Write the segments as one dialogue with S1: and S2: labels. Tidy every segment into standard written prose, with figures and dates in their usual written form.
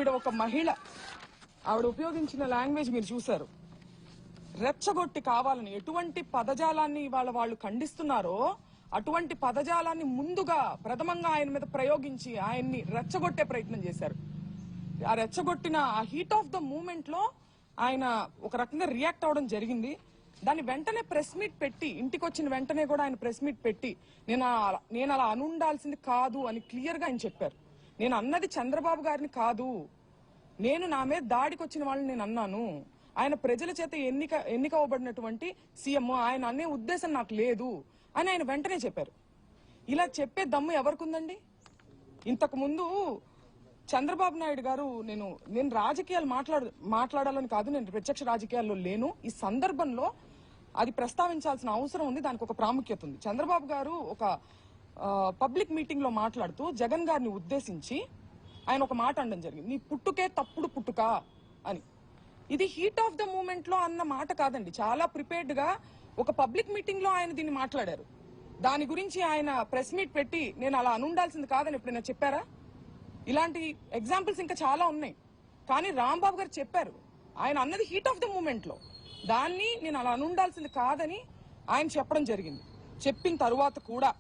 S1: ఈవిడ ఒక మహిళ, ఆవిడ ఉపయోగించిన లాంగ్వేజ్ మీరు చూశారు. రెచ్చగొట్టి కావాలని ఎటువంటి పదజాలాన్ని ఇవాళ వాళ్ళు ఖండిస్తున్నారో అటువంటి పదజాలాన్ని ముందుగా ప్రథమంగా ఆయన మీద ప్రయోగించి ఆయన్ని రెచ్చగొట్టే ప్రయత్నం చేశారు. ఆ రెచ్చగొట్టిన ఆ హీట్ ఆఫ్ ద మూమెంట్ లో ఆయన ఒక రకంగా రియాక్ట్ అవడం జరిగింది. దాన్ని వెంటనే ప్రెస్ మీట్ పెట్టి, ఇంటికి వచ్చిన వెంటనే కూడా ఆయన ప్రెస్ మీట్ పెట్టి నేను అలా అనుండాల్సింది కాదు అని క్లియర్ గా ఆయన చెప్పారు. నేను అన్నది చంద్రబాబు గారిని కాదు, నేను నా మీద దాడికి వచ్చిన వాళ్ళని నేను అన్నాను. ఆయన ప్రజల చేత ఎన్నిక అవ్వబడినటువంటి సీఎం, ఆయన అనే ఉద్దేశం నాకు లేదు అని ఆయన వెంటనే చెప్పారు. ఇలా చెప్పే దమ్ము ఎవరికుందండి? ఇంతకు ముందు చంద్రబాబు నాయుడు గారు, నేను రాజకీయాలు మాట్లాడాలని కాదు, నేను ప్రత్యక్ష రాజకీయాల్లో లేను, ఈ సందర్భంలో అది ప్రస్తావించాల్సిన అవసరం ఉంది, దానికి ఒక ప్రాముఖ్యత ఉంది. చంద్రబాబు గారు ఒక పబ్లిక్ మీటింగ్ లో మాట్లాడుతూ జగన్ గారిని ఉద్దేశించి ఆయన ఒక మాట అనడం జరిగింది, నీ పుట్టుకే తప్పుడు పుట్టుక అని. ఇది హీట్ ఆఫ్ ద మూమెంట్ లో అన్న మాట కాదండి, చాలా ప్రిపేర్డ్ గా ఒక పబ్లిక్ మీటింగ్ లో ఆయన దీన్ని మాట్లాడారు. దాని గురించి ఆయన ప్రెస్ మీట్ పెట్టి నేను అలా అనుండాల్సింది కాదని ఎప్పుడైనా చెప్పారా? ఇలాంటి ఎగ్జాంపుల్స్ ఇంకా చాలా ఉన్నాయి. కానీ రాంబాబు గారు చెప్పారు, ఆయన అన్నది హీట్ ఆఫ్ ద మూమెంట్ లో, దాన్ని నేను అలా అనుండాల్సింది కాదని ఆయన చెప్పడం జరిగింది. చెప్పిన తరువాత కూడా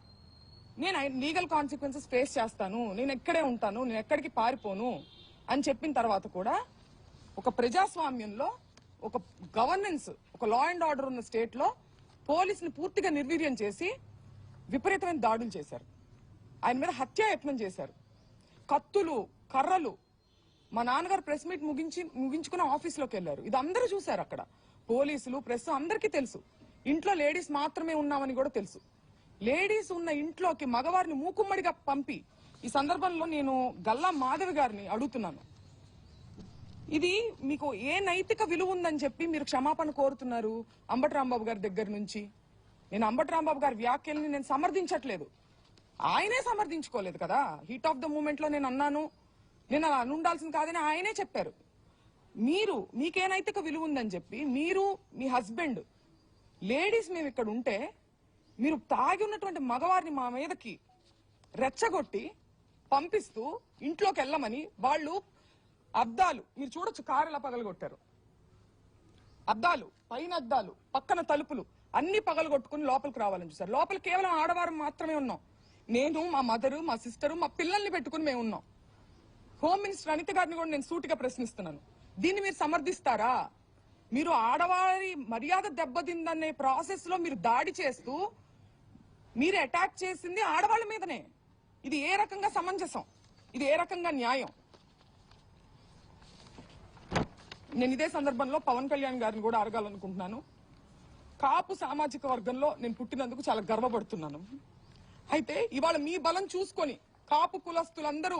S1: నేను లీగల్ కాన్సిక్వెన్సెస్ ఫేస్ చేస్తాను, నేను ఎక్కడే ఉంటాను, నేను ఎక్కడికి పారిపోను అని చెప్పిన తర్వాత కూడా ఒక ప్రజాస్వామ్యంలో, ఒక గవర్నెన్స్, ఒక లా అండ్ ఆర్డర్ ఉన్న స్టేట్ లో పోలీసుని పూర్తిగా నిర్వీర్యం చేసి విపరీతమైన దాడులు చేశారు. ఆయన మీద హత్యాయత్నం చేశారు. కత్తులు, కర్రలు. మా నాన్నగారు ప్రెస్ మీట్ ముగించుకుని ఆఫీస్లోకి వెళ్లారు. ఇది అందరూ చూశారు అక్కడ, పోలీసులు, ప్రెస్, అందరికీ తెలుసు. ఇంట్లో లేడీస్ మాత్రమే ఉన్నామని కూడా తెలుసు. లేడీస్ ఉన్న ఇంట్లోకి మగవారిని మూకుమ్మడిగా పంపి, ఈ సందర్భంలో నేను గల్లా మాధవి గారిని అడుగుతున్నాను, ఇది మీకు ఏ నైతిక విలువ ఉందని చెప్పి మీరు క్షమాపణ కోరుతున్నారు అంబటి రాంబాబు గారి దగ్గర నుంచి? నేను అంబటి రాంబాబు గారి వ్యాఖ్యల్ని నేను సమర్థించట్లేదు, ఆయనే సమర్థించుకోలేదు కదా. హీట్ ఆఫ్ ద మూమెంట్ లో నేను అన్నాను, నేను అలా అనుండాల్సింది కాదని ఆయనే చెప్పారు. మీకే నైతిక విలువ ఉందని చెప్పి మీరు, మీ హస్బెండ్, లేడీస్ మేము ఇక్కడ ఉంటే మీరు తాగి ఉన్నటువంటి మగవారిని మా మీదకి రెచ్చగొట్టి పంపిస్తూ ఇంట్లోకి వెళ్ళమని, వాళ్ళు అద్దాలు మీరు చూడొచ్చు, కారు ఎలా పగలగొట్టారు, అద్దాలు, పైన అద్దాలు, పక్కన తలుపులు అన్ని పగలగొట్టుకుని లోపలికి రావాలని చూసారు. లోపల కేవలం ఆడవారు మాత్రమే ఉన్నాం. నేను, మా మదరు, మా సిస్టరు, మా పిల్లల్ని పెట్టుకుని మేము ఉన్నాం. హోమ్ మినిస్టర్ అనిత గారిని కూడా నేను సూటిగా ప్రశ్నిస్తున్నాను, దీన్ని మీరు సమర్థిస్తారా? మీరు ఆడవారి మర్యాద దెబ్బతిందనే ప్రాసెస్ లో మీరు దాడి చేస్తూ మీరు అటాక్ చేసింది ఆడవాళ్ళ మీదనే. ఇది ఏ రకంగా సమంజసం? ఇది ఏ రకంగా న్యాయం? నేను ఇదే సందర్భంలో పవన్ కళ్యాణ్ గారిని కూడా అడగాలనుకుంటున్నాను. కాపు సామాజిక వర్గంలో నేను పుట్టినందుకు చాలా గర్వపడుతున్నాను. అయితే ఇవాళ మీ బలం చూసుకొని కాపు కులస్తులందరూ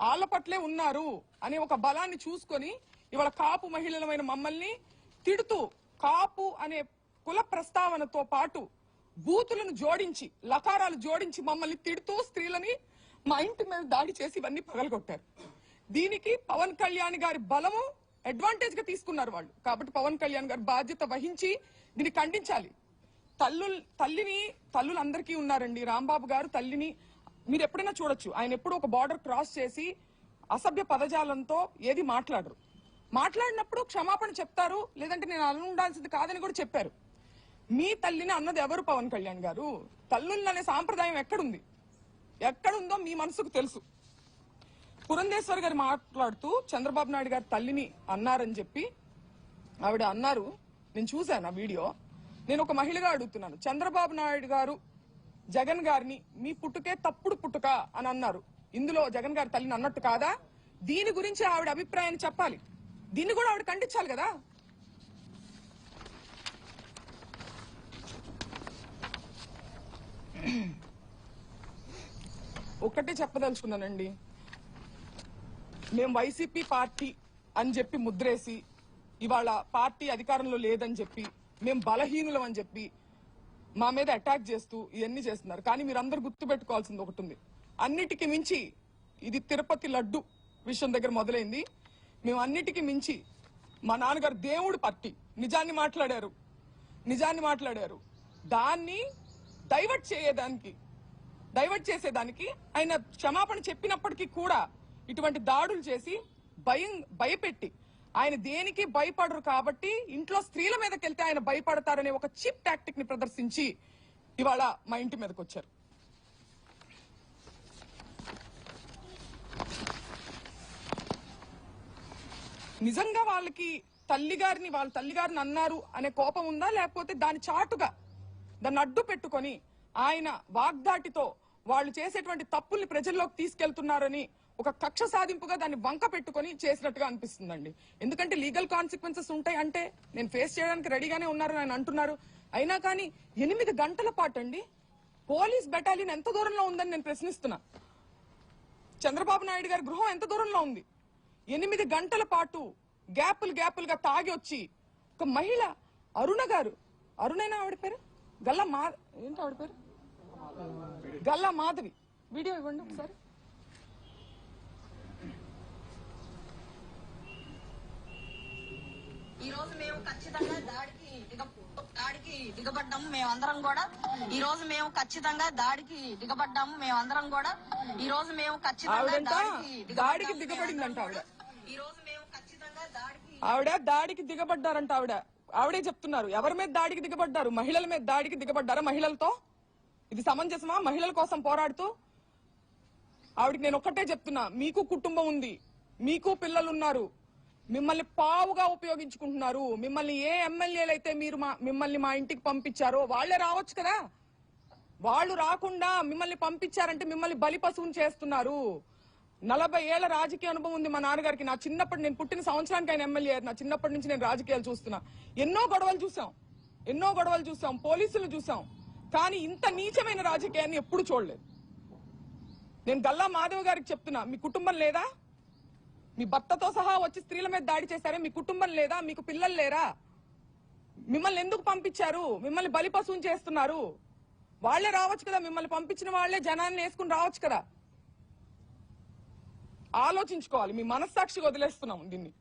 S1: ఆళ్ల పట్లే ఉన్నారు అనే ఒక బలాన్ని చూసుకొని ఇవాళ కాపు మహిళలమైన మమ్మల్ని తిడుతూ, కాపు అనే కుల ప్రస్తావనతో పాటు బూతులను జోడించి, లకారాలు జోడించి మమ్మల్ని తిడుతూ స్త్రీలని మా ఇంటి మీద దాడి చేసి ఇవన్నీ పగలగొట్టారు. దీనికి పవన్ కళ్యాణ్ గారి బలము అడ్వాంటేజ్ గా తీసుకున్నారు వాళ్ళు. కాబట్టి పవన్ కళ్యాణ్ గారు బాధ్యత వహించి దీన్ని ఖండించాలి. తల్లులందరికీ ఉన్నారండి. రాంబాబు గారు తల్లిని మీరు ఎప్పుడైనా చూడొచ్చు, ఆయన ఎప్పుడు ఒక బార్డర్ క్రాస్ చేసి అసభ్య పదజాలంతో ఏది మాట్లాడరు. మాట్లాడినప్పుడు క్షమాపణ చెప్తారు, లేదంటే నేను అలా ఉండాల్సింది కాదని కూడా చెప్పారు. మీ తల్లిని అన్నది ఎవరు? పవన్ కళ్యాణ్ గారు. తల్లులనే సాంప్రదాయం ఎక్కడుందో మీ మనసుకు తెలుసు. పురంధేశ్వరి గారు మాట్లాడుతూ చంద్రబాబు నాయుడు గారు తల్లిని అన్నారని చెప్పి ఆవిడ అన్నారు. నేను చూశాను ఆ వీడియో. నేను ఒక మహిళగా అడుగుతున్నాను, చంద్రబాబు నాయుడు గారు జగన్ గారిని మీ పుట్టుకే తప్పుడు పుట్టుక అని అన్నారు, ఇందులో జగన్ గారి తల్లిని అన్నట్టు కాదా? దీని గురించి ఆవిడ అభిప్రాయాన్ని చెప్పాలి, దీన్ని కూడా ఆవిడ ఖండించాలి కదా. ఒక్కటే చెప్పదలుచుకున్నానండి, మేము వైసీపీ పార్టీ అని చెప్పి ముద్రేసి ఇవాళ పార్టీ అధికారంలో లేదని చెప్పి, మేము బలహీనులం అని చెప్పి మా మీద అటాక్ చేస్తూ ఇవన్నీ చేస్తున్నారు. కానీ మీరందరూ గుర్తుపెట్టుకోవాల్సింది ఒకటి ఉంది, అన్నిటికీ మించి ఇది తిరుపతి లడ్డు విషయం దగ్గర మొదలైంది. మేము అన్నిటికీ మించి మా నాన్నగారు దేవుడు పార్టీ నిజాన్ని మాట్లాడారు. దాన్ని డైవర్ట్ చేసేదానికి ఆయన క్షమాపణ చెప్పినప్పటికీ కూడా ఇటువంటి దాడులు చేసి భయపెట్టి ఆయన దేనికి భయపడరు కాబట్టి ఇంట్లో స్త్రీల మీదకి వెళ్తే ఆయన భయపడతారనే ఒక చీప్ టాక్టిక్ ని ప్రదర్శించి ఇవాళ మా ఇంటి మీదకి వచ్చారు. నిజంగా వాళ్ళకి వాళ్ళ తల్లిగారిని అన్నారు అనే కోపం ఉందా, లేకపోతే దాని చాటుగా దాన్ని అడ్డు పెట్టుకొని ఆయన వాగ్దాటితో వాళ్ళు చేసేటువంటి తప్పుల్ని ప్రజల్లోకి తీసుకెళ్తున్నారని ఒక కక్ష సాధింపుగా దాన్ని వంక పెట్టుకొని చేసినట్టుగా అనిపిస్తుందండి. ఎందుకంటే లీగల్ కాన్సిక్వెన్సెస్ ఉంటాయి అంటే నేను ఫేస్ చేయడానికి రెడీగానే ఉన్నారు ఆయన అంటున్నారు. అయినా కానీ 8 గంటల పాటు అండి పోలీస్ బెటాలియన్ ఎంత దూరంలో ఉందని నేను ప్రశ్నిస్తున్నా. చంద్రబాబు నాయుడు గారి గృహం ఎంత దూరంలో ఉంది? 8 గంటల పాటు గ్యాపులుగా తాగి వచ్చి ఒక మహిళ అరుణైనా ఆవిడ పేరు ఏంటి ఆవిడ పేరు గల్లా మాధవి, వీడియో ఇవ్వండి ఒకసారి.
S2: ఈ రోజు మేము ఖచ్చితంగా దాడికి దిగబడ్డాము మేమందరం కూడా. ఈ రోజు మేము ఖచ్చితంగా దాడికి దిగబడ్డాము మేమందరం కూడా. ఈ రోజు మేము ఖచ్చితంగా
S1: దాడికి దిగబడిందంట ఆవిడ.
S2: ఈ రోజు మేము ఖచ్చితంగా
S1: దాడికి దిగబడ్డారంట ఆవిడే చెప్తున్నారు. ఎవరి మీద దాడికి దిగబడ్డారు? మహిళల మీద దాడికి దిగబడ్డారా? మహిళలతో ఇది సమంజసమా? మహిళల కోసం పోరాడుతూ ఆవిడకి నేను ఒక్కటే చెప్తున్నా, మీకు కుటుంబం ఉంది, మీకు పిల్లలున్నారు, మిమ్మల్ని పావుగా ఉపయోగించుకుంటున్నారు. మిమ్మల్ని ఏ ఎమ్మెల్యేలు అయితే మిమ్మల్ని మా ఇంటికి పంపించారో వాళ్లే రావచ్చు కదా. వాళ్ళు రాకుండా మిమ్మల్ని పంపించారంటే మిమ్మల్ని బలిపశువుని చేస్తున్నారు. 40 ఏళ్ల రాజకీయ అనుభవం ఉంది మా నాన్నగారికి. నా చిన్నప్పటి నేను పుట్టిన సంవత్సరానికి ఆయన ఎమ్మెల్యే. నా చిన్నప్పటి నుంచి నేను రాజకీయాలు చూస్తున్నా. ఎన్నో గొడవలు చూసాం, పోలీసులు చూసాం, కానీ ఇంత నీచమైన రాజకీయాన్ని ఎప్పుడు చూడలేదు. నేను గల్లా మాధవ్ గారికి చెప్తున్నా, మీ కుటుంబం లేదా? మీ భర్తతో సహా వచ్చి స్త్రీల మీద దాడి చేశారే, మీ కుటుంబం లేదా? మీకు పిల్లలు లేరా? మిమ్మల్ని ఎందుకు పంపించారు? మిమ్మల్ని బలిపశువుని చేస్తున్నారు. వాళ్లే రావచ్చు కదా, మిమ్మల్ని పంపించిన వాళ్లే జనాన్ని వేసుకుని రావచ్చు కదా. ఆలోచించుకోవాలి. మీ మనస్సాక్షిగా వదిలేస్తున్నాం దీన్ని.